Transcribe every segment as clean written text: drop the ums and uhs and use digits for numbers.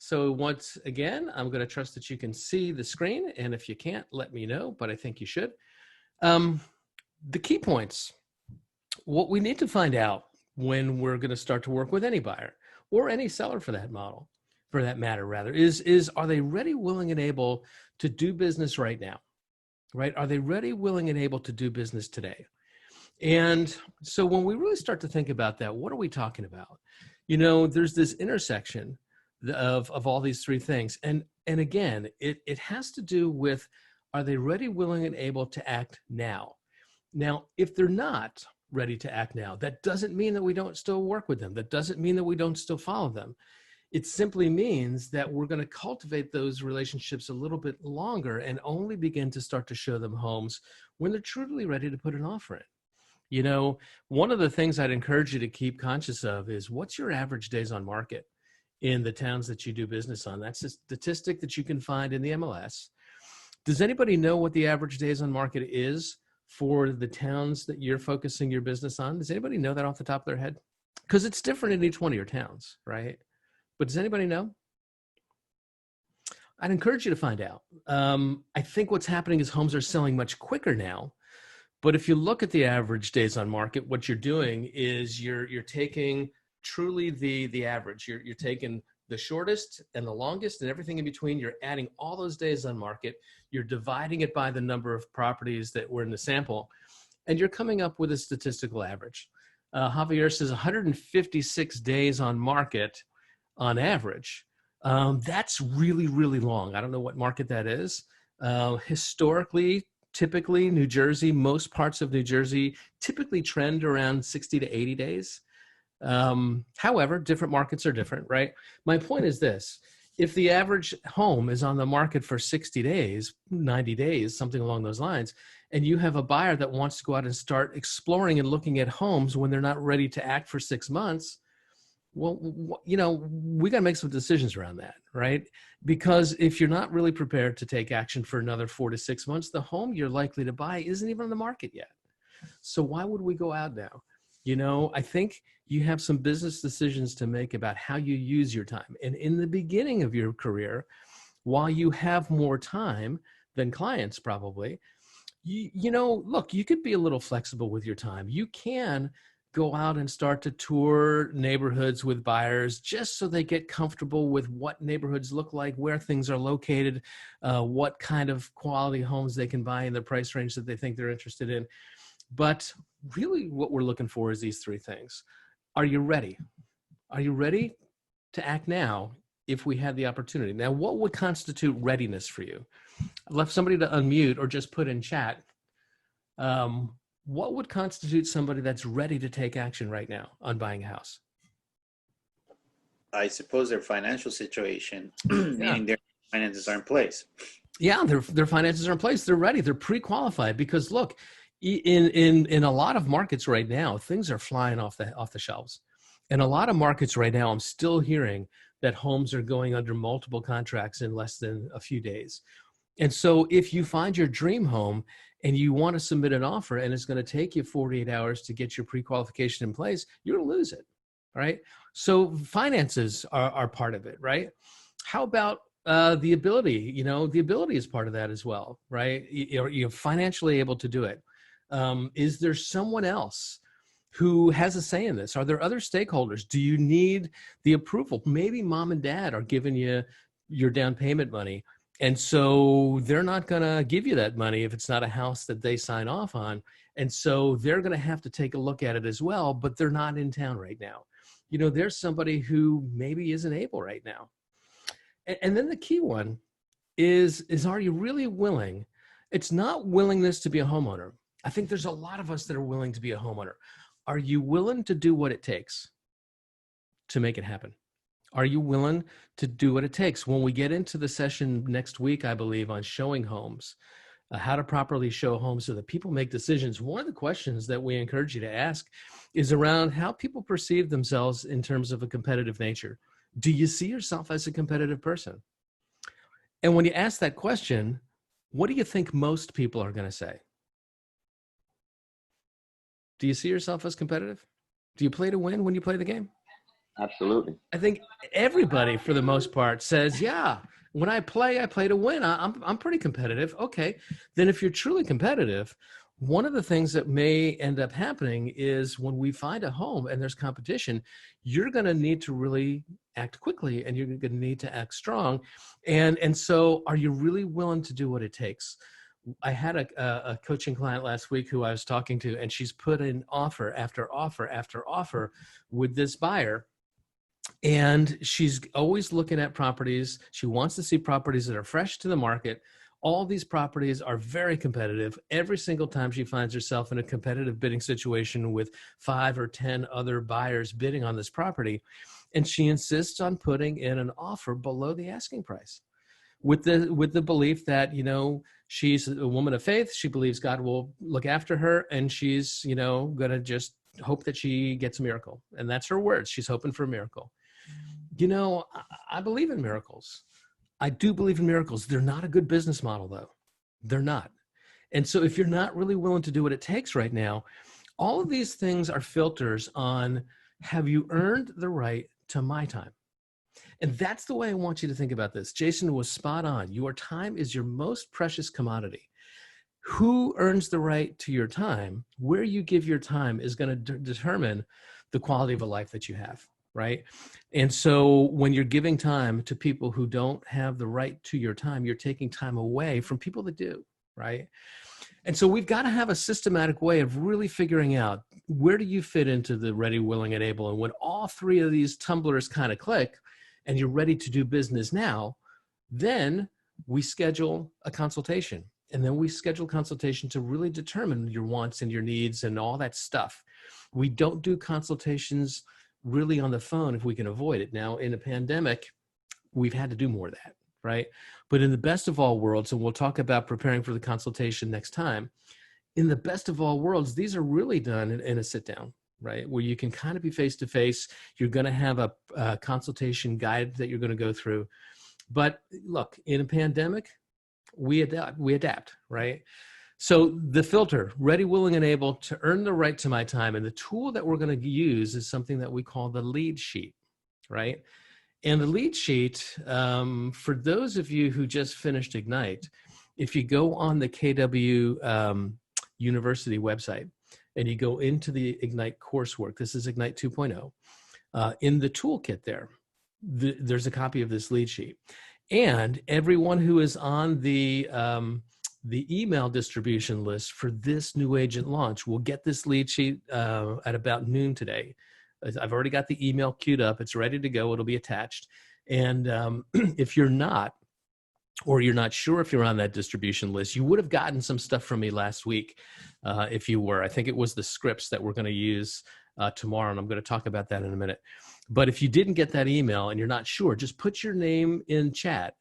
So once again, I'm going to trust that you can see the screen. And if you can't, let me know, but I think you should. The key points, what we need to find out when we're going to start to work with any buyer or any seller for that matter, is are they ready, willing, and able to do business right now, right? Are they ready, willing, and able to do business today? And so when we really start to think about that, what are we talking about? There's this intersection of all these three things. And again, it has to do with, are they ready, willing, and able to act now? Now, if they're not ready to act now, that doesn't mean that we don't still work with them. That doesn't mean that we don't still follow them. It simply means that we're going to cultivate those relationships a little bit longer and only begin to start to show them homes when they're truly ready to put an offer in. One of the things I'd encourage you to keep conscious of is, what's your average days on market in the towns that you do business on? That's a statistic that you can find in the MLS. Does anybody know what the average days on market is for the towns that you're focusing your business on? Does anybody know that off the top of their head? Because it's different in each one of your towns, right? But does anybody know? I'd encourage you to find out. I think what's happening is homes are selling much quicker now. But if you look at the average days on market, what you're doing is you're taking truly the average. You're taking the shortest and the longest and everything in between. You're adding all those days on market. You're dividing it by the number of properties that were in the sample, and you're coming up with a statistical average. Javier says 156 days on market on average. That's really, really long. I don't know what market that is. Historically, typically New Jersey, most parts of New Jersey typically trend around 60 to 80 days. However, different markets are different, right? My point is this: if the average home is on the market for 60 days, 90 days, something along those lines, and you have a buyer that wants to go out and start exploring and looking at homes when they're not ready to act for 6 months, well, we got to make some decisions around that, right? Because if you're not really prepared to take action for another 4 to 6 months, the home you're likely to buy isn't even on the market yet. So why would we go out now? I think you have some business decisions to make about how you use your time. And in the beginning of your career, while you have more time than clients probably, look, you could be a little flexible with your time. You can go out and start to tour neighborhoods with buyers just so they get comfortable with what neighborhoods look like, where things are located, what kind of quality homes they can buy in the price range that they think they're interested in. But really what we're looking for is these three things. Are you ready? Are you ready to act now if we had the opportunity? Now, what would constitute readiness for you? I've left somebody to unmute or just put in chat. What would constitute somebody that's ready to take action right now on buying a house? I suppose their financial situation, meaning their finances are in place. Yeah, their finances are in place. They're ready. They're pre-qualified because look, in a lot of markets right now, things are flying off the shelves. In a lot of markets right now, I'm still hearing that homes are going under multiple contracts in less than a few days. And so if you find your dream home and you want to submit an offer and it's going to take you 48 hours to get your pre-qualification in place, you're going to lose it, right? So finances are part of it, right? How about the ability? The ability is part of that as well, right? You're financially able to do it. Is there someone else who has a say in this? Are there other stakeholders? Do you need the approval? Maybe mom and dad are giving you your down payment money, and so they're not going to give you that money if it's not a house that they sign off on. And so they're going to have to take a look at it as well, but they're not in town right now. There's somebody who maybe isn't able right now. And then the key one is are you really willing? It's not willingness to be a homeowner. I think there's a lot of us that are willing to be a homeowner. Are you willing to do what it takes to make it happen? Are you willing to do what it takes? When we get into the session next week, I believe, on showing homes, how to properly show homes so that people make decisions, one of the questions that we encourage you to ask is around how people perceive themselves in terms of a competitive nature. Do you see yourself as a competitive person? And when you ask that question, what do you think most people are going to say? Do you see yourself as competitive? Do you play to win when you play the game? Absolutely. I think everybody, for the most part, says, yeah, when I play to win. I'm pretty competitive. Okay. Then if you're truly competitive, one of the things that may end up happening is when we find a home and there's competition, you're going to need to really act quickly and you're going to need to act strong. And so are you really willing to do what it takes? I had a coaching client last week who I was talking to, and she's put in offer after offer after offer with this buyer. And she's always looking at properties. She wants to see properties that are fresh to the market. All these properties are very competitive. Every single time she finds herself in a competitive bidding situation with 5 or 10 other buyers bidding on this property. And she insists on putting in an offer below the asking price with the belief that, she's a woman of faith. She believes God will look after her, and she's, going to just hope that she gets a miracle. And that's her words. She's hoping for a miracle. I believe in miracles. I do believe in miracles. They're not a good business model, though. They're not. And so if you're not really willing to do what it takes right now, all of these things are filters on, have you earned the right to my time? And that's the way I want you to think about this. Jason was spot on. Your time is your most precious commodity. Who earns the right to your time? Where you give your time is going to determine the quality of a life that you have, right? And so when you're giving time to people who don't have the right to your time, you're taking time away from people that do, right? And so we've got to have a systematic way of really figuring out, where do you fit into the ready, willing, and able? And when all three of these tumblers kind of click and you're ready to do business now, then we schedule a consultation. And then we schedule consultation to really determine your wants and your needs and all that stuff. We don't do consultations really on the phone if we can avoid it. Now, in a pandemic, we've had to do more of that, right? But in the best of all worlds, and we'll talk about preparing for the consultation next time, in the best of all worlds, these are really done in a sit down, right? Where you can kind of be face to face. You're going to have a consultation guide that you're going to go through. But look, in a pandemic, we adapt, right? So the filter, ready, willing, and able to earn the right to my time. And the tool that we're going to use is something that we call the lead sheet, right? And the lead sheet, for those of you who just finished Ignite, if you go on the KW University website and you go into the Ignite coursework, this is Ignite 2.0, in the toolkit there's a copy of this lead sheet. And everyone who is on the email distribution list for this new agent launch will get this lead sheet at about noon today. I've already got the email queued up. It's ready to go. It'll be attached. And if you're not, or you're not sure if you're on that distribution list, you would have gotten some stuff from me last week if you were. I think it was the scripts that we're going to use tomorrow, and I'm going to talk about that in a minute. But if you didn't get that email and you're not sure, just put your name in chat.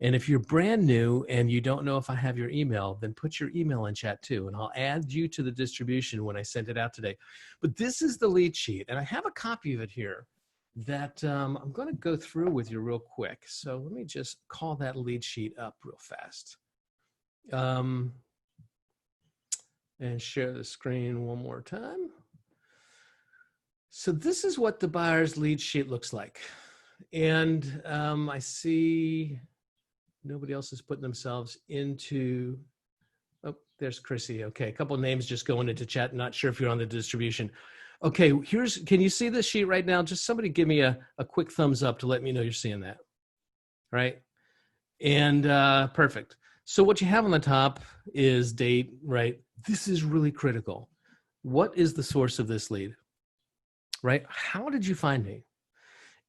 And if you're brand new and you don't know if I have your email, then put your email in chat too. And I'll add you to the distribution when I send it out today. But this is the lead sheet. And I have a copy of it here that I'm going to go through with you real quick. So let me just call that lead sheet up real fast. And share the screen one more time. So this is what the buyer's lead sheet looks like. And I see nobody else is putting themselves into, oh, there's Chrissy. Okay, a couple of names just going into chat. Not sure if you're on the distribution. Okay, can you see this sheet right now? Just somebody give me a quick thumbs up to let me know you're seeing that. Right? And perfect. So what you have on the top is date, right? This is really critical. What is the source of this lead? Right? How did you find me?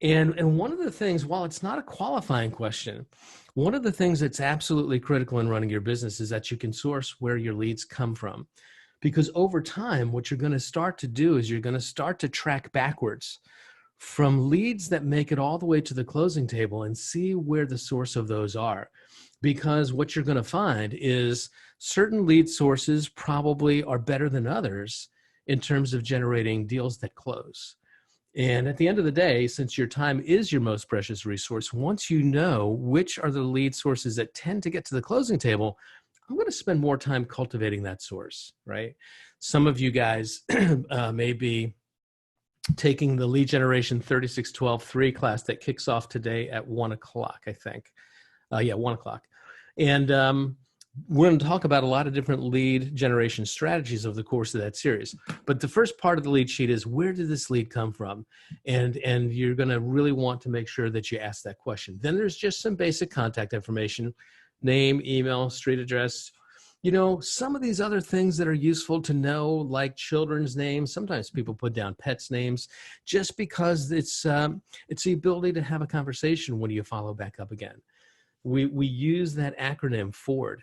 And one of the things, while it's not a qualifying question, one of the things that's absolutely critical in running your business is that you can source where your leads come from. Because over time, what you're going to start to do is you're going to start to track backwards from leads that make it all the way to the closing table and see where the source of those are. Because what you're going to find is certain lead sources probably are better than others in terms of generating deals that close. And at the end of the day, since your time is your most precious resource, once you know which are the lead sources that tend to get to the closing table, I'm going to spend more time cultivating that source, right? Some of you guys may be taking the lead generation 3612-3 class that kicks off today at 1:00, I think. 1:00. And we're going to talk about a lot of different lead generation strategies over the course of that series. But the first part of the lead sheet is, where did this lead come from? And you're going to really want to make sure that you ask that question. Then there's just some basic contact information, name, email, street address. You know, some of these other things that are useful to know, like children's names. Sometimes people put down pets' names just because it's the ability to have a conversation when you follow back up again. We use that acronym FORD,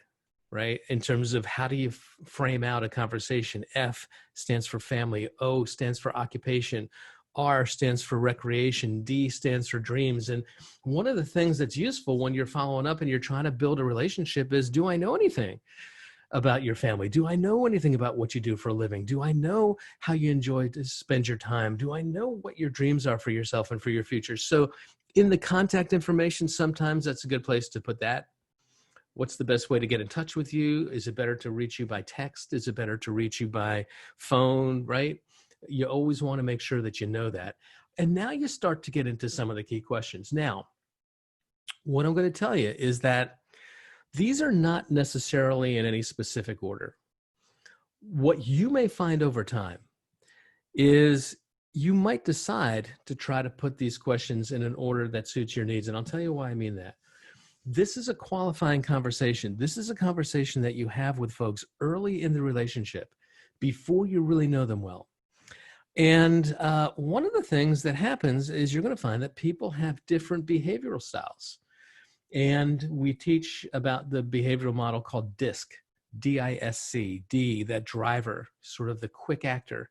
right? In terms of how do you frame out a conversation. F stands for family, O stands for occupation, R stands for recreation, D stands for dreams. And one of the things that's useful when you're following up and you're trying to build a relationship is, do I know anything about your family? Do I know anything about what you do for a living? Do I know how you enjoy to spend your time? Do I know what your dreams are for yourself and for your future? So in the contact information, sometimes that's a good place to put that. What's the best way to get in touch with you? Is it better to reach you by text? Is it better to reach you by phone, right? You always want to make sure that you know that. And now you start to get into some of the key questions. Now, what I'm going to tell you is that these are not necessarily in any specific order. What you may find over time is you might decide to try to put these questions in an order that suits your needs. And I'll tell you why I mean that. This is a qualifying conversation. This is a conversation that you have with folks early in the relationship before you really know them well. And one of the things that happens is you're going to find that people have different behavioral styles. And we teach about the behavioral model called DISC, D-I-S-C, D, that driver, sort of the quick actor.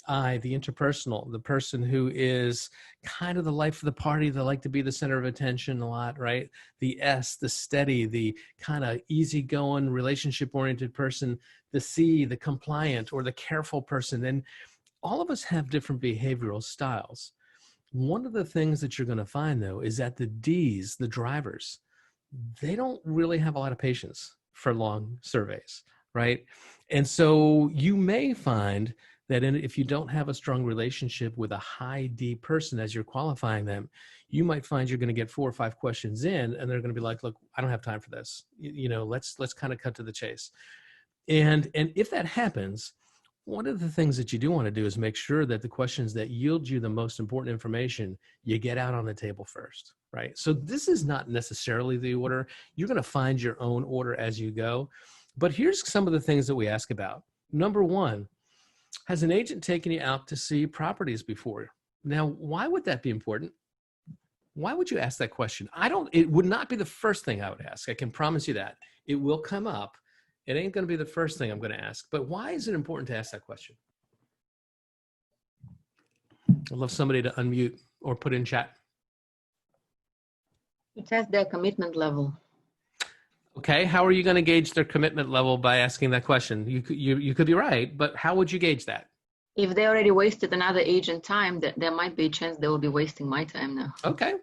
I, the interpersonal, the person who is kind of the life of the party, they like to be the center of attention a lot, right? The S, the steady, the kind of easygoing, relationship-oriented person. The C, the compliant or the careful person. And all of us have different behavioral styles. One of the things that you're going to find, though, is that the Ds, the drivers, they don't really have a lot of patience for long surveys, right? And so you may find that if you don't have a strong relationship with a high D person as you're qualifying them, you might find you're going to get 4 or 5 questions in, and they're going to be like, look, I don't have time for this. You know, let's kind of cut to the chase. And if that happens, one of the things that you do want to do is make sure that the questions that yield you the most important information, you get out on the table first, right? So this is not necessarily the order. You're going to find your own order as you go. But here's some of the things that we ask about. Number 1, has an agent taken you out to see properties before? Now, why would that be important? Why would you ask that question? It would not be the first thing I would ask. I can promise you that. It will come up. It ain't going to be the first thing I'm going to ask. But why is it important to ask that question? I'd love somebody to unmute or put in chat. To test their commitment level. Okay, how are you going to gauge their commitment level by asking that question? You could be right, but how would you gauge that? If they already wasted another agent time, there might be a chance they will be wasting my time now. Okay.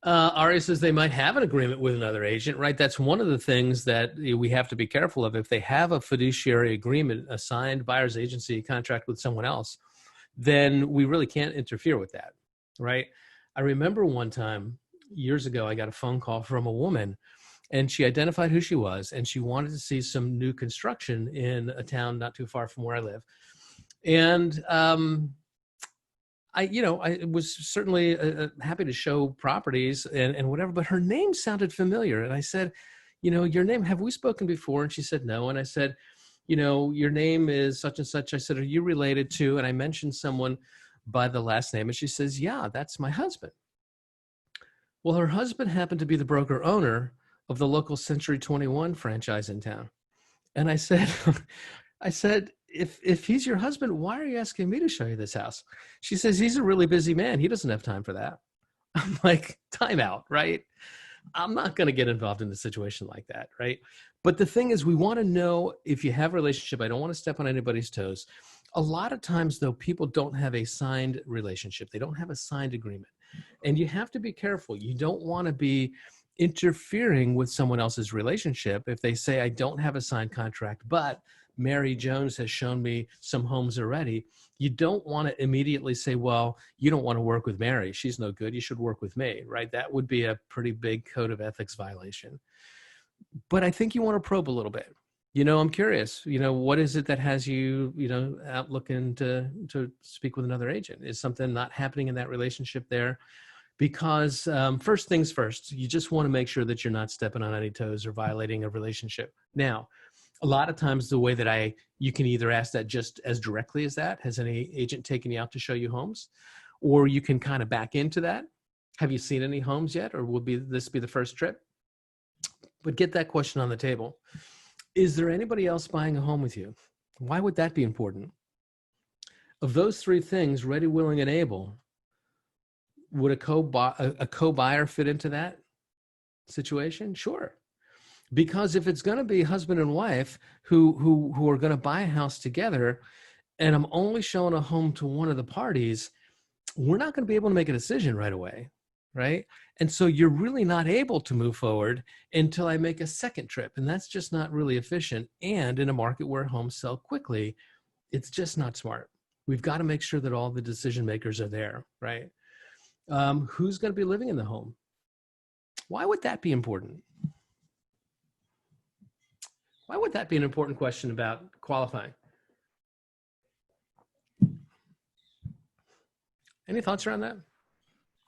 Aria says they might have an agreement with another agent, right? That's one of the things that we have to be careful of. If they have a fiduciary agreement, a signed buyer's agency contract with someone else, then we really can't interfere with that, right? I remember one time years ago, I got a phone call from a woman, and she identified who she was, and she wanted to see some new construction in a town not too far from where I live. And I was certainly happy to show properties and whatever, but her name sounded familiar. And I said, your name, have we spoken before? And she said, no. And I said, your name is such and such. I said, are you related to? And I mentioned someone by the last name. And she says, yeah, that's my husband. Well, her husband happened to be the broker owner of the local Century 21 franchise in town. And I said, if he's your husband, why are you asking me to show you this house? She says, he's a really busy man. He doesn't have time for that. I'm like, time out, right? I'm not going to get involved in a situation like that, right? But the thing is, we want to know if you have a relationship. I don't want to step on anybody's toes. A lot of times, though, people don't have a signed relationship. They don't have a signed agreement. And you have to be careful. You don't want to be interfering with someone else's relationship if they say, I don't have a signed contract, but Mary Jones has shown me some homes already. You don't want to immediately say, well, you don't want to work with Mary. She's no good. You should work with me, right? That would be a pretty big code of ethics violation. But I think you want to probe a little bit. I'm curious, what is it that has you, out looking to speak with another agent? Is something not happening in that relationship there? Because first things first, you just want to make sure that you're not stepping on any toes or violating a relationship. Now, a lot of times the way that you can either ask that just as directly as that, has any agent taken you out to show you homes? Or you can kind of back into that. Have you seen any homes yet? Or this be the first trip? But get that question on the table. Is there anybody else buying a home with you? Why would that be important? Of those three things, ready, willing, and able, would a co-buyer fit into that situation? Sure. Because if it's going to be husband and wife who are going to buy a house together, and I'm only showing a home to one of the parties, we're not going to be able to make a decision right away, right? And so you're really not able to move forward until I make a second trip, and that's just not really efficient. And in a market where homes sell quickly, it's just not smart. We've got to make sure that all the decision makers are there, right? Who's going to be living in the home? Why would that be important? Why would that be an important question about qualifying? Any thoughts around that?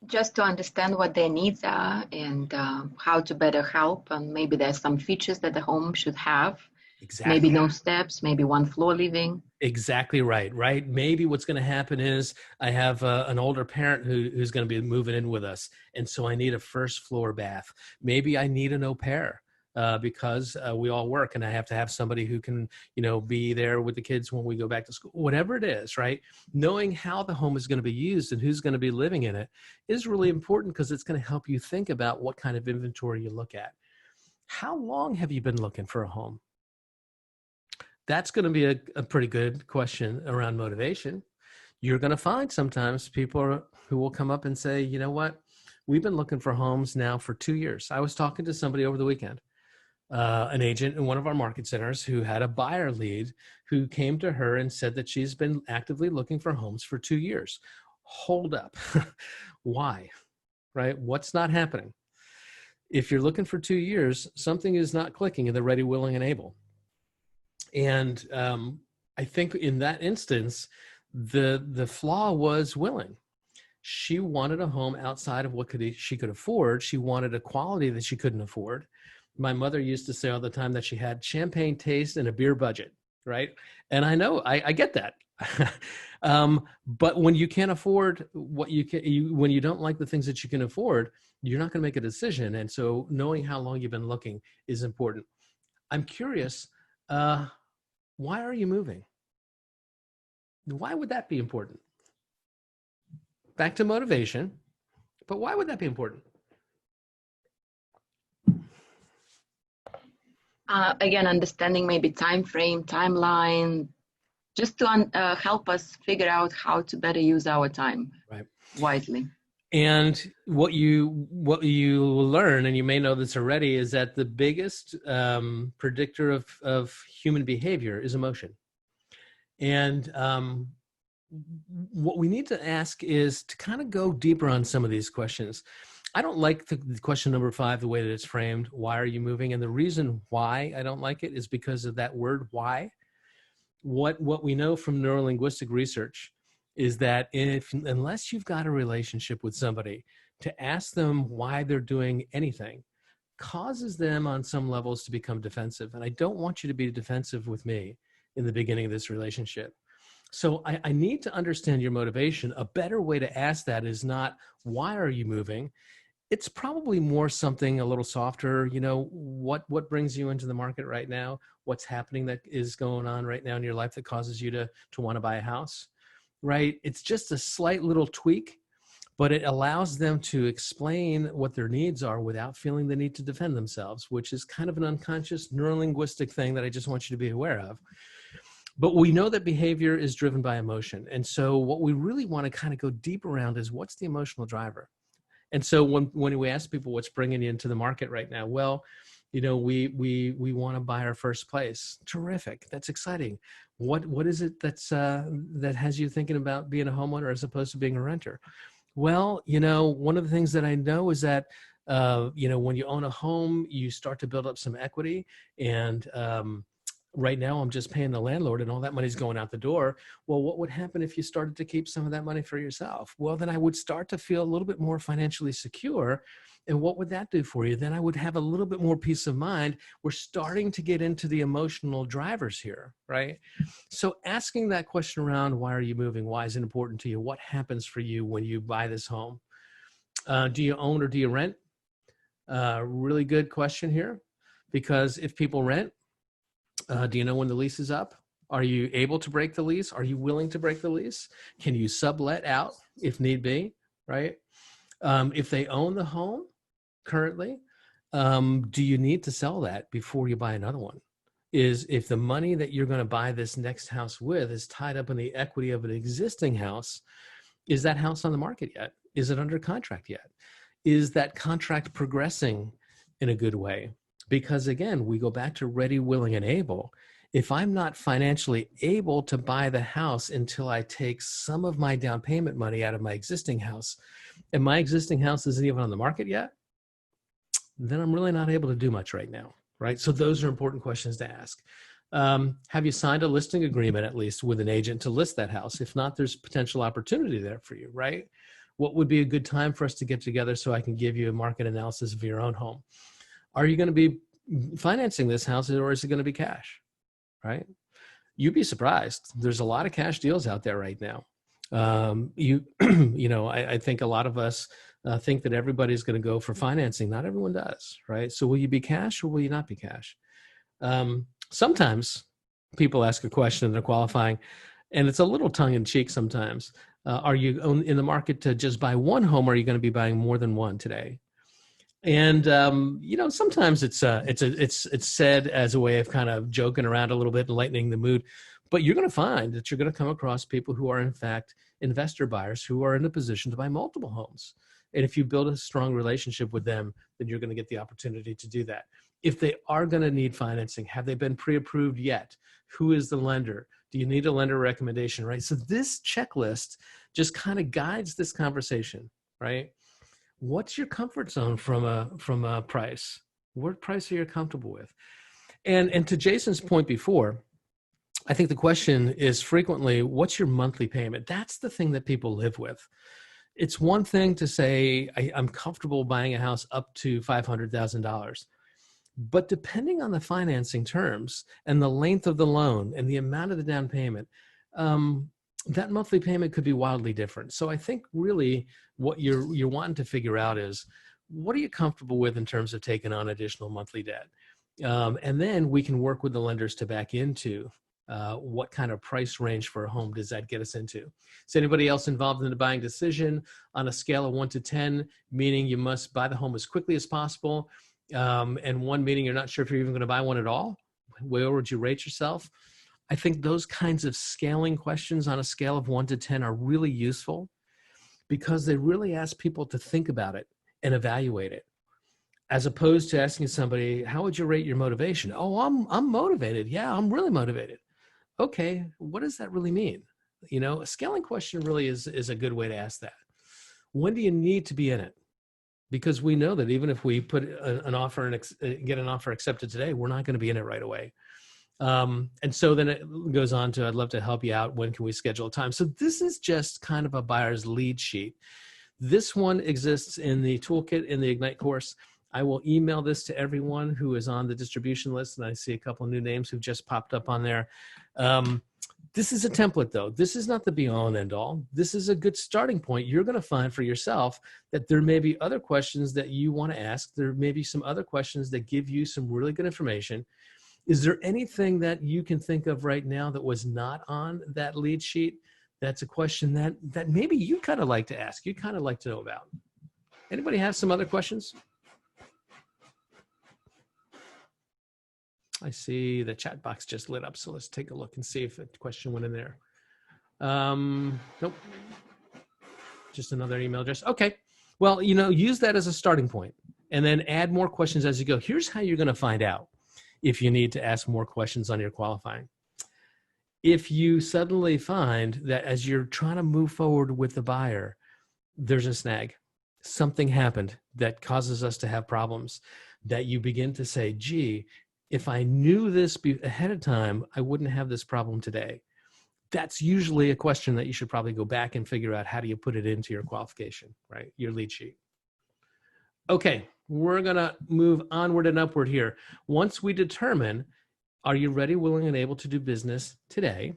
Just to understand what their needs are and how to better help. And maybe there's some features that the home should have. Exactly. Maybe no steps, maybe one floor living. Exactly right. Maybe what's going to happen is I have an older parent who's going to be moving in with us. And so I need a first floor bath. Maybe I need an au pair. Because we all work and I have to have somebody who can, be there with the kids when we go back to school, whatever it is, right? Knowing how the home is going to be used and who's going to be living in it is really important because it's going to help you think about what kind of inventory you look at. How long have you been looking for a home? That's going to be a pretty good question around motivation. You're going to find sometimes people who will come up and say, you know what? We've been looking for homes now for 2 years. I was talking to somebody over the weekend. An agent in one of our market centers who had a buyer lead who came to her and said that she's been actively looking for homes for 2 years. Hold up. Why? Right? What's not happening? If you're looking for 2 years, something is not clicking in the ready, willing, and able. And I think in that instance, the flaw was willing. She wanted a home outside of what she could afford. She wanted a quality that she couldn't afford. My mother used to say all the time that she had champagne taste and a beer budget, right? And I know, I get that. But when you can't afford what when you don't like the things that you can afford, you're not going to make a decision. And so knowing how long you've been looking is important. I'm curious, why are you moving? Why would that be important? Back to motivation, but why would that be important? Again, understanding maybe time frame, timeline, just to help us figure out how to better use our time wisely. And what you learn, and you may know this already, is that the biggest predictor of human behavior is emotion. And what we need to ask is to kind of go deeper on some of these questions. I don't like the question number 5, the way that it's framed. Why are you moving? And the reason why I don't like it is because of that word why. What we know from neurolinguistic research is that unless you've got a relationship with somebody, to ask them why they're doing anything causes them on some levels to become defensive. And I don't want you to be defensive with me in the beginning of this relationship. So I need to understand your motivation. A better way to ask that is not, why are you moving? It's probably more something a little softer. What brings you into the market right now? What's happening that is going on right now in your life that causes you to want to buy a house, right? It's just a slight little tweak, but it allows them to explain what their needs are without feeling the need to defend themselves, which is kind of an unconscious neurolinguistic thing that I just want you to be aware of. But we know that behavior is driven by emotion. And so what we really want to kind of go deep around is, what's the emotional driver? And so when we ask people what's bringing you into the market right now, well, we want to buy our first place. Terrific. That's exciting. What is it that has you thinking about being a homeowner as opposed to being a renter? Well, one of the things that I know is that, when you own a home, you start to build up some equity. And right now I'm just paying the landlord and all that money's going out the door. Well, what would happen if you started to keep some of that money for yourself? Well, then I would start to feel a little bit more financially secure. And what would that do for you? Then I would have a little bit more peace of mind. We're starting to get into the emotional drivers here, right? So asking that question around, why are you moving? Why is it important to you? What happens for you when you buy this home? Do you own or do you rent? Really good question here, because if people rent, do you know when the lease is up? Are you able to break the lease? Are you willing to break the lease? Can you sublet out if need be, right? If they own the home currently, do you need to sell that before you buy another one? If the money that you're going to buy this next house with is tied up in the equity of an existing house, is that house on the market yet? Is it under contract yet? Is that contract progressing in a good way? Because again, we go back to ready, willing, and able. If I'm not financially able to buy the house until I take some of my down payment money out of my existing house, and my existing house isn't even on the market yet, then I'm really not able to do much right now, right? So those are important questions to ask. Have you signed a listing agreement at least with an agent to list that house? If not, there's potential opportunity there for you, right? What would be a good time for us to get together so I can give you a market analysis of your own home? Are you going to be financing this house, or is it going to be cash, right? You'd be surprised. There's a lot of cash deals out there right now. I think a lot of us think that everybody's going to go for financing. Not everyone does, right? So will you be cash or will you not be cash? Sometimes people ask a question and they're qualifying, and it's a little tongue in cheek sometimes. Are you in the market to just buy one home, or are you going to be buying more than one today? And sometimes it's said as a way of kind of joking around a little bit and lightening the mood. But you're going to find that you're going to come across people who are in fact investor buyers who are in a position to buy multiple homes. And if you build a strong relationship with them, then you're going to get the opportunity to do that. If they are going to need financing, have they been pre-approved yet? Who is the lender? Do you need a lender recommendation, right? So this checklist just kind of guides this conversation, right? What's your comfort zone from a price? What price are you comfortable with? And to Jason's point before, I think the question is frequently, what's your monthly payment? That's the thing that people live with. It's one thing to say, I'm comfortable buying a house up to $500,000. But depending on the financing terms and the length of the loan and the amount of the down payment, that monthly payment could be wildly different. So I think really what you're wanting to figure out is, what are you comfortable with in terms of taking on additional monthly debt? And then we can work with the lenders to back into what kind of price range for a home does that get us into? Is anybody else involved in the buying decision on a scale of 1 to 10, meaning you must buy the home as quickly as possible, and 1 meaning you're not sure if you're even going to buy one at all? Where would you rate yourself? I think those kinds of scaling questions on a scale of 1 to 10 are really useful, because they really ask people to think about it and evaluate it, as opposed to asking somebody, how would you rate your motivation? Oh, I'm motivated. Yeah, I'm really motivated. Okay, what does that really mean? A scaling question really is a good way to ask that. When do you need to be in it? Because we know that even if we put an offer and get an offer accepted today, we're not going to be in it right away. And so then it goes on to, I'd love to help you out. When can we schedule a time? So this is just kind of a buyer's lead sheet. This one exists in the toolkit in the Ignite course. I will email this to everyone who is on the distribution list. And I see a couple of new names who've just popped up on there. This is a template though. This is not the be all and end all. This is a good starting point. You're going to find for yourself that there may be other questions that you want to ask. There may be some other questions that give you some really good information. Is there anything that you can think of right now that was not on that lead sheet? That's a question that maybe you'd kind of like to ask. You'd kind of like to know about. Anybody have some other questions? I see the chat box just lit up, so let's take a look and see if a question went in there. Nope. Just another email address. Okay. Well, use that as a starting point. and then add more questions as you go. Here's how you're going to find out if you need to ask more questions on your qualifying. If you suddenly find that as you're trying to move forward with the buyer, there's a snag, something happened that causes us to have problems, that you begin to say, gee, if I knew this ahead of time, I wouldn't have this problem today. That's usually a question that you should probably go back and figure out how do you put it into your qualification, right? Your lead sheet. Okay, we're going to move onward and upward here. Once we determine, are you ready, willing, and able to do business today?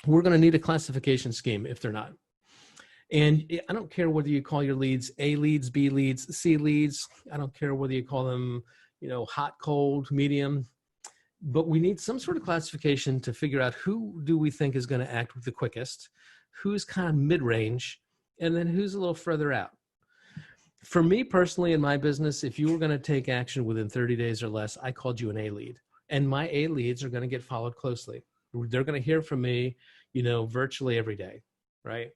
We're going to need a classification scheme if they're not. And I don't care whether you call your leads A leads, B leads, C leads. I don't care whether you call them, hot, cold, medium. But we need some sort of classification to figure out who do we think is going to act the quickest, who's kind of mid-range, and then who's a little further out. For me personally, in my business, if you were going to take action within 30 days or less, I called you an A lead. And my A leads are going to get followed closely. They're going to hear from me, virtually every day, right?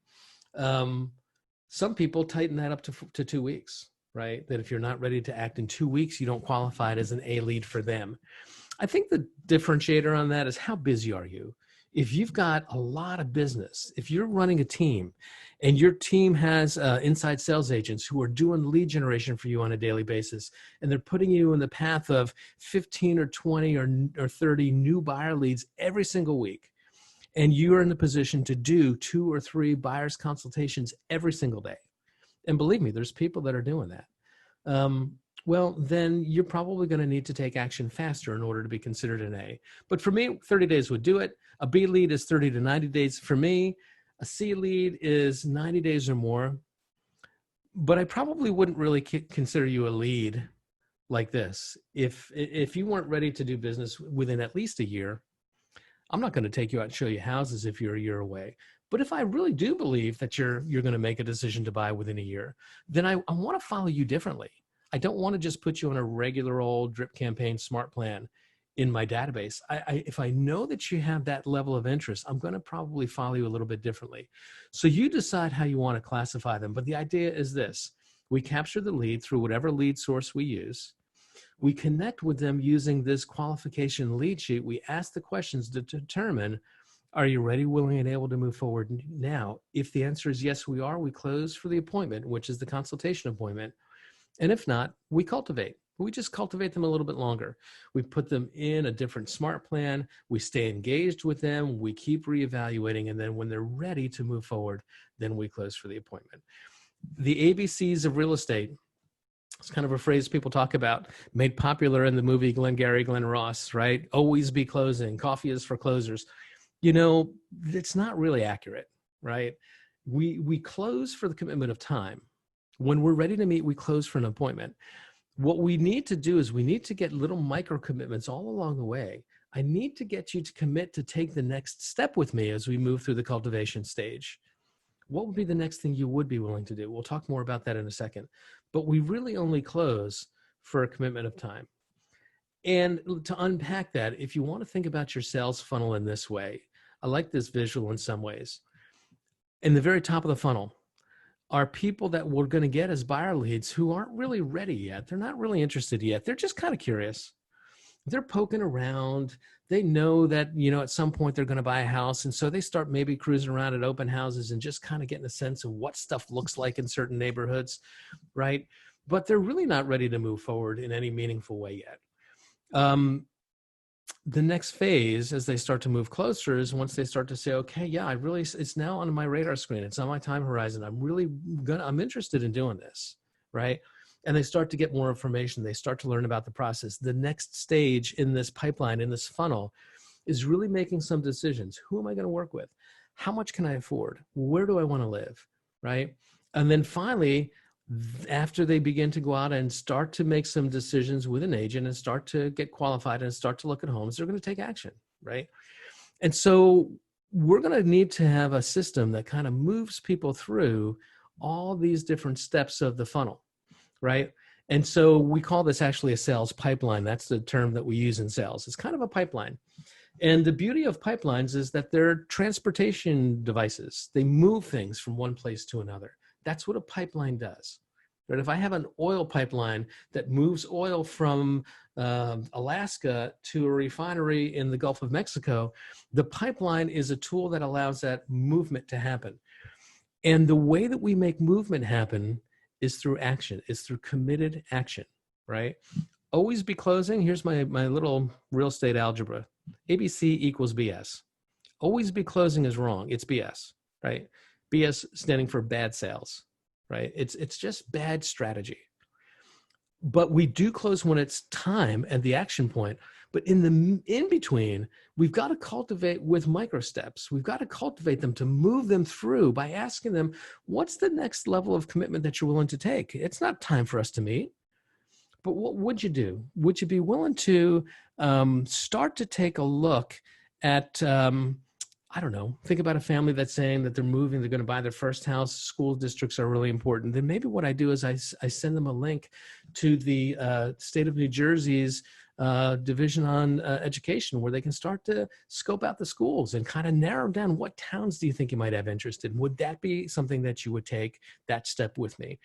Some people tighten that up to 2 weeks, right? That if you're not ready to act in 2 weeks, you don't qualify it as an A lead for them. I think the differentiator on that is how busy are you? If you've got a lot of business, if you're running a team and your team has inside sales agents who are doing lead generation for you on a daily basis, and they're putting you in the path of 15 or 20 or 30 new buyer leads every single week, and you are in the position to do 2 or 3 buyers consultations every single day. And believe me, there's people that are doing that. Well, then you're probably going to need to take action faster in order to be considered an A. But for me, 30 days would do it. A B lead is 30 to 90 days. For me, a C lead is 90 days or more. But I probably wouldn't really consider you a lead like this. If you weren't ready to do business within at least a year, I'm not going to take you out and show you houses if you're a year away. But if I really do believe that you're going to make a decision to buy within a year, then I want to follow you differently. I don't want to just put you on a regular old drip campaign smart plan in my database. If I know that you have that level of interest, I'm going to probably follow you a little bit differently. So you decide how you want to classify them. But the idea is this: we capture the lead through whatever lead source we use. We connect with them using this qualification lead sheet. We ask the questions to determine, are you ready, willing, and able to move forward now? If the answer is yes, we are, we close for the appointment, which is the consultation appointment. And if not, we cultivate. We just cultivate them a little bit longer. We put them in a different smart plan. We stay engaged with them. We keep reevaluating. And then when they're ready to move forward, then we close for the appointment. The ABCs of real estate, it's kind of a phrase people talk about, made popular in the movie Glengarry Glen Ross, right? Always be closing. Coffee is for closers. It's not really accurate, right? We close for the commitment of time. When we're ready to meet, we close for an appointment. What we need to do is we need to get little micro commitments all along the way. I need to get you to commit to take the next step with me as we move through the cultivation stage. What would be the next thing you would be willing to do? We'll talk more about that in a second. But we really only close for a commitment of time. And to unpack that, if you want to think about your sales funnel in this way, I like this visual in some ways. In the very top of the funnel are people that we're going to get as buyer leads who aren't really ready yet. They're not really interested yet. They're just kind of curious. They're poking around. They know that, at some point they're going to buy a house. And so they start maybe cruising around at open houses and just kind of getting a sense of what stuff looks like in certain neighborhoods, right? But they're really not ready to move forward in any meaningful way yet. The next phase, as they start to move closer, is once they start to say, okay, yeah, it's now on my radar screen. It's on my time horizon. I'm interested in doing this, right? And they start to get more information. They start to learn about the process. The next stage in this pipeline, in this funnel, is really making some decisions. Who am I going to work with? How much can I afford? Where do I want to live, right? And then finally, after they begin to go out and start to make some decisions with an agent and start to get qualified and start to look at homes, they're going to take action, right? And so we're going to need to have a system that kind of moves people through all these different steps of the funnel, right? And so we call this actually a sales pipeline. That's the term that we use in sales. It's kind of a pipeline. And the beauty of pipelines is that they're transportation devices. They move things from one place to another. That's what a pipeline does, right? If I have an oil pipeline that moves oil from Alaska to a refinery in the Gulf of Mexico, the pipeline is a tool that allows that movement to happen. And the way that we make movement happen is through action, is through committed action, right? Always be closing. Here's my little real estate algebra. ABC equals BS. Always be closing is wrong. It's BS, right? BS standing for bad sales, right? It's just bad strategy. But we do close when it's time and the action point. But in between, we've got to cultivate with micro steps. We've got to cultivate them to move them through by asking them, what's the next level of commitment that you're willing to take? It's not time for us to meet. But what would you do? Would you be willing to start to take a look at, I don't know, think about a family that's saying that they're moving, they're going to buy their first house, school districts are really important. Then maybe what I do is I send them a link to the state of New Jersey's Division on Education, where they can start to scope out the schools and kind of narrow down what towns do you think you might have interest in. Would that be something that you would take that step with me?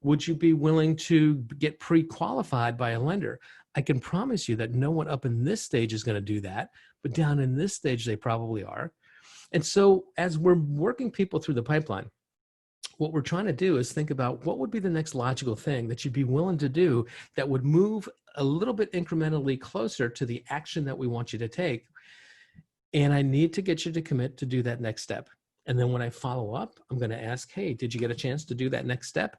Would you be willing to get pre-qualified by a lender? I can promise you that no one up in this stage is going to do that, but down in this stage, they probably are. And so as we're working people through the pipeline, what we're trying to do is think about what would be the next logical thing that you'd be willing to do that would move a little bit incrementally closer to the action that we want you to take. And I need to get you to commit to do that next step. And then when I follow up, I'm going to ask, hey, did you get a chance to do that next step?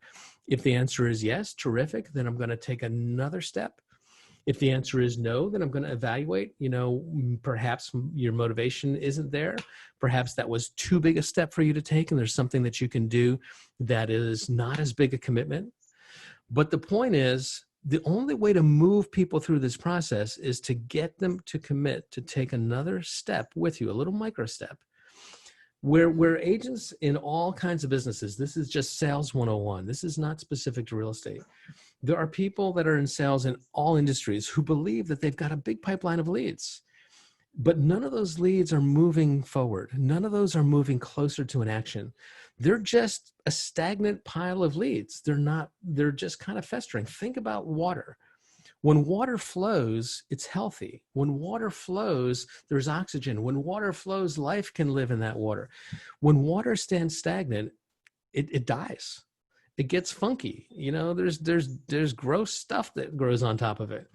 If the answer is yes, terrific. Then I'm going to take another step. If the answer is no, then I'm going to evaluate, perhaps your motivation isn't there. Perhaps that was too big a step for you to take, and there's something that you can do that is not as big a commitment. But the point is, the only way to move people through this process is to get them to commit to take another step with you, a little micro step. We're agents in all kinds of businesses. This is just sales 101. This is not specific to real estate. There are people that are in sales in all industries who believe that they've got a big pipeline of leads, but none of those leads are moving forward. None of those are moving closer to an action. They're just a stagnant pile of leads. They're just kind of festering. Think about water. When water flows, it's healthy. When water flows, there's oxygen. When water flows, life can live in that water. When water stands stagnant, it dies. It gets funky. There's gross stuff that grows on top of it.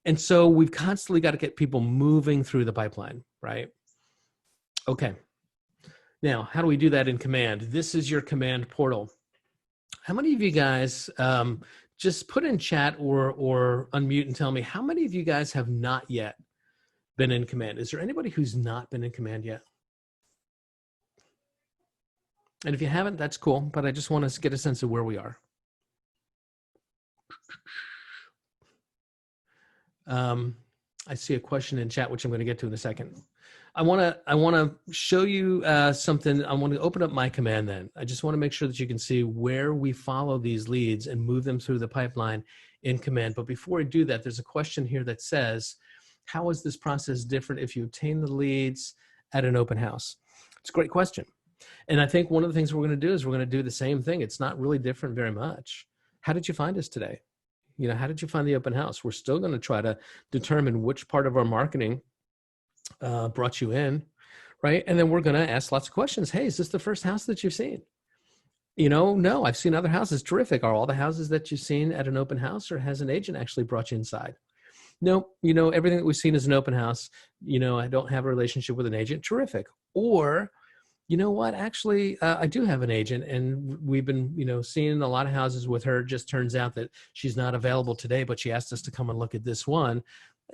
And so we've constantly got to get people moving through the pipeline, right? Okay. Now, how do we do that in Command? This is your Command portal. How many of you guys, just put in chat or unmute and tell me, how many of you guys have not yet been in Command? Is there anybody who's not been in Command yet? And if you haven't, that's cool, but I just want us to get a sense of where we are. I see a question in chat, which I'm going to get to in a second. I want to show you something. I want to open up my Command then. I just want to make sure that you can see where we follow these leads and move them through the pipeline in Command. But before I do that, there's a question here that says, how is this process different if you obtain the leads at an open house? It's a great question. And I think one of the things we're going to do is we're going to do the same thing. It's not really different very much. How did you find us today? How did you find the open house? We're still going to try to determine which part of our marketing brought you in, right? And then we're going to ask lots of questions. Hey, is this the first house that you've seen? No, I've seen other houses. Terrific. Are all the houses that you've seen at an open house, or has an agent actually brought you inside? No, everything that we've seen is an open house. I don't have a relationship with an agent. Terrific. Or, you know what, actually, I do have an agent, and we've been, seeing a lot of houses with her. Just turns out that she's not available today, but she asked us to come and look at this one,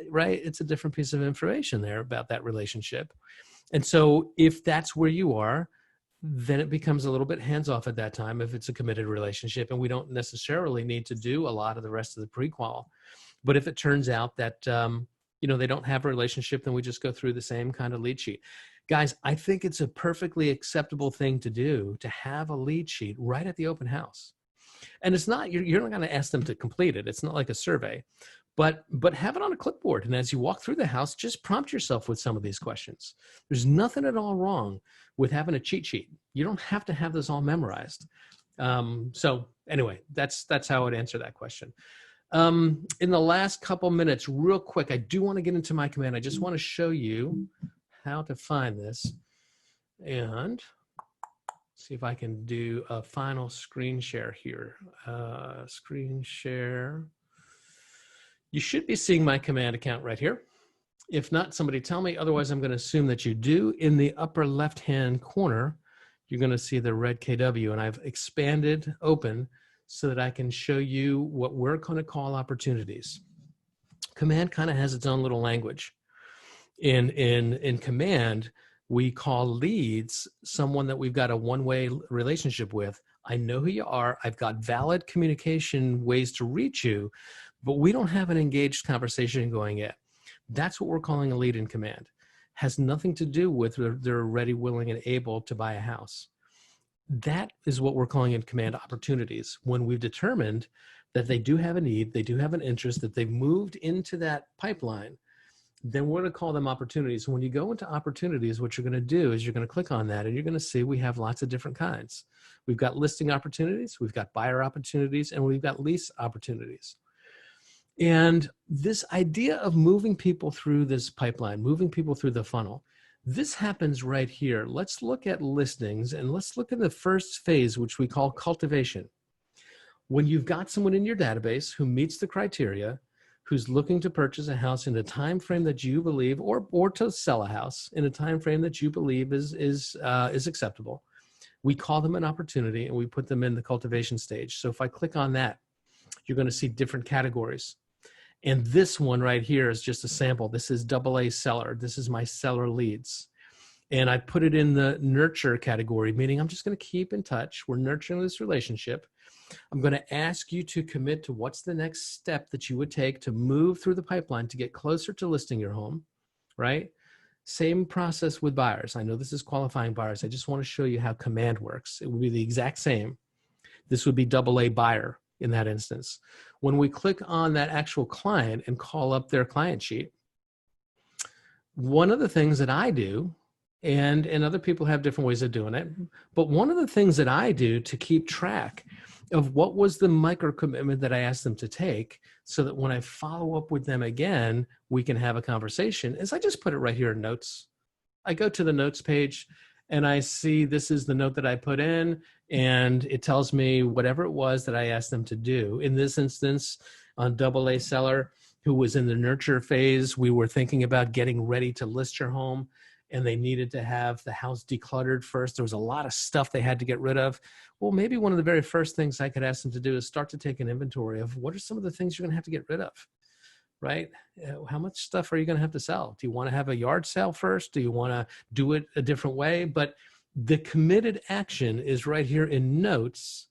right? It's a different piece of information there about that relationship. And so if that's where you are, then it becomes a little bit hands-off at that time if it's a committed relationship, and we don't necessarily need to do a lot of the rest of the pre-qual. But if it turns out that, they don't have a relationship, then we just go through the same kind of lead sheet. Guys, I think it's a perfectly acceptable thing to do, to have a lead sheet right at the open house. And it's not, you're not going to ask them to complete it. It's not like a survey, but have it on a clipboard. And as you walk through the house, just prompt yourself with some of these questions. There's nothing at all wrong with having a cheat sheet. You don't have to have this all memorized. So anyway, that's how I would answer that question. In the last couple minutes, real quick, I do want to get into my command. I just want to show you how to find this and see if I can do a final screen share here. Screen share. You should be seeing my command account right here. If not, somebody tell me. Otherwise, I'm going to assume that you do. In the upper left-hand corner, you're going to see the red KW, and I've expanded open so that I can show you what we're going to call opportunities. Command kind of has its own little language. In command, we call leads someone that we've got a one-way relationship with. I know who you are. I've got valid communication ways to reach you, but we don't have an engaged conversation going yet. That's what we're calling a lead in command. Has nothing to do with they're ready, willing, and able to buy a house. That is what we're calling in command opportunities. When we've determined that they do have a need, they do have an interest, that they've moved into that pipeline, then we're going to call them opportunities. When you go into opportunities, what you're going to do is you're going to click on that and you're going to see we have lots of different kinds. We've got listing opportunities, we've got buyer opportunities, and we've got lease opportunities. And this idea of moving people through this pipeline, moving people through the funnel, this happens right here. Let's look at listings and let's look at the first phase, which we call cultivation. When you've got someone in your database who meets the criteria, who's looking to purchase a house in a time frame that you believe, or to sell a house in a time frame that you believe is acceptable, we call them an opportunity and we put them in the cultivation stage. So if I click on that, you're going to see different categories. And this one right here is just a sample. This is AA seller. This is my seller leads. And I put it in the nurture category, meaning I'm just going to keep in touch. We're nurturing this relationship. I'm going to ask you to commit to what's the next step that you would take to move through the pipeline to get closer to listing your home, right? Same process with buyers. I know this is qualifying buyers. I just want to show you how command works. It would be the exact same. This would be AA buyer in that instance. When we click on that actual client and call up their client sheet, one of the things that I do, and other people have different ways of doing it, but one of the things that I do to keep track of what was the micro commitment that I asked them to take so that when I follow up with them again, we can have a conversation, is I just put it right here in notes. I go to the notes page and I see this is the note that I put in, and it tells me whatever it was that I asked them to do. In this instance, on AA seller, who was in the nurture phase, we were thinking about getting ready to list your home, and they needed to have the house decluttered first. There was a lot of stuff they had to get rid of. Well, maybe one of the very first things I could ask them to do is start to take an inventory of what are some of the things you're going to have to get rid of, right? How much stuff are you going to have to sell? Do you want to have a yard sale first? Do you want to do it a different way? But the committed action is right here in notes.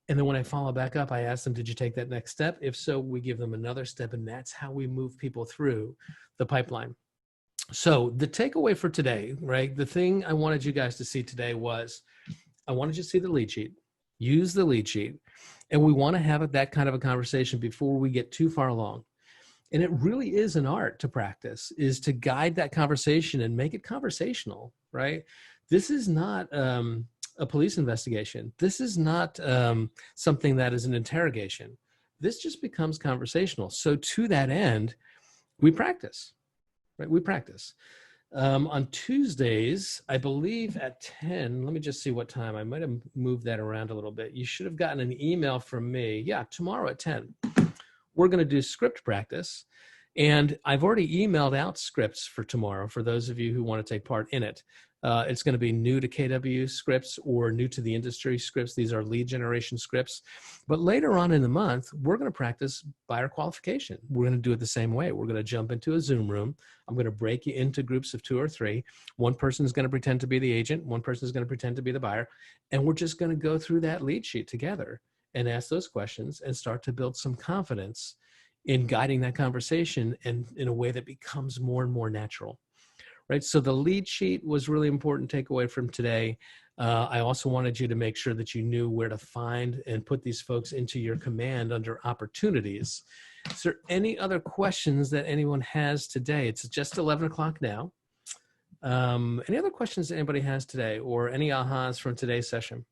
And then when I follow back up, I ask them, did you take that next step? If so, we give them another step, and that's how we move people through the pipeline. So the takeaway for today, right? The thing I wanted you guys to see today was I wanted you to see the lead sheet, use the lead sheet, and we want to have that kind of a conversation before we get too far along. And it really is an art to practice, is to guide that conversation and make it conversational, right? This is not a police investigation. This is not something that is an interrogation. This just becomes conversational. So to that end, we practice, right? We practice. On Tuesdays, I believe at 10, let me just see what time. I might have moved that around a little bit. You should have gotten an email from me. Yeah, tomorrow at 10. We're going to do script practice. And I've already emailed out scripts for tomorrow for those of you who want to take part in it. It's going to be new to KW scripts or new to the industry scripts. These are lead generation scripts. But later on in the month, we're going to practice buyer qualification. We're going to do it the same way. We're going to jump into a Zoom room. I'm going to break you into groups of 2 or 3. One person is going to pretend to be the agent. One person is going to pretend to be the buyer. And we're just going to go through that lead sheet together and ask those questions and start to build some confidence in guiding that conversation and in a way that becomes more and more natural. Right. So the lead sheet was really important takeaway from today. I also wanted you to make sure that you knew where to find and put these folks into your command under opportunities. Is there any other questions that anyone has today? It's just 11 o'clock now. Any other questions that anybody has today or any ahas from today's session?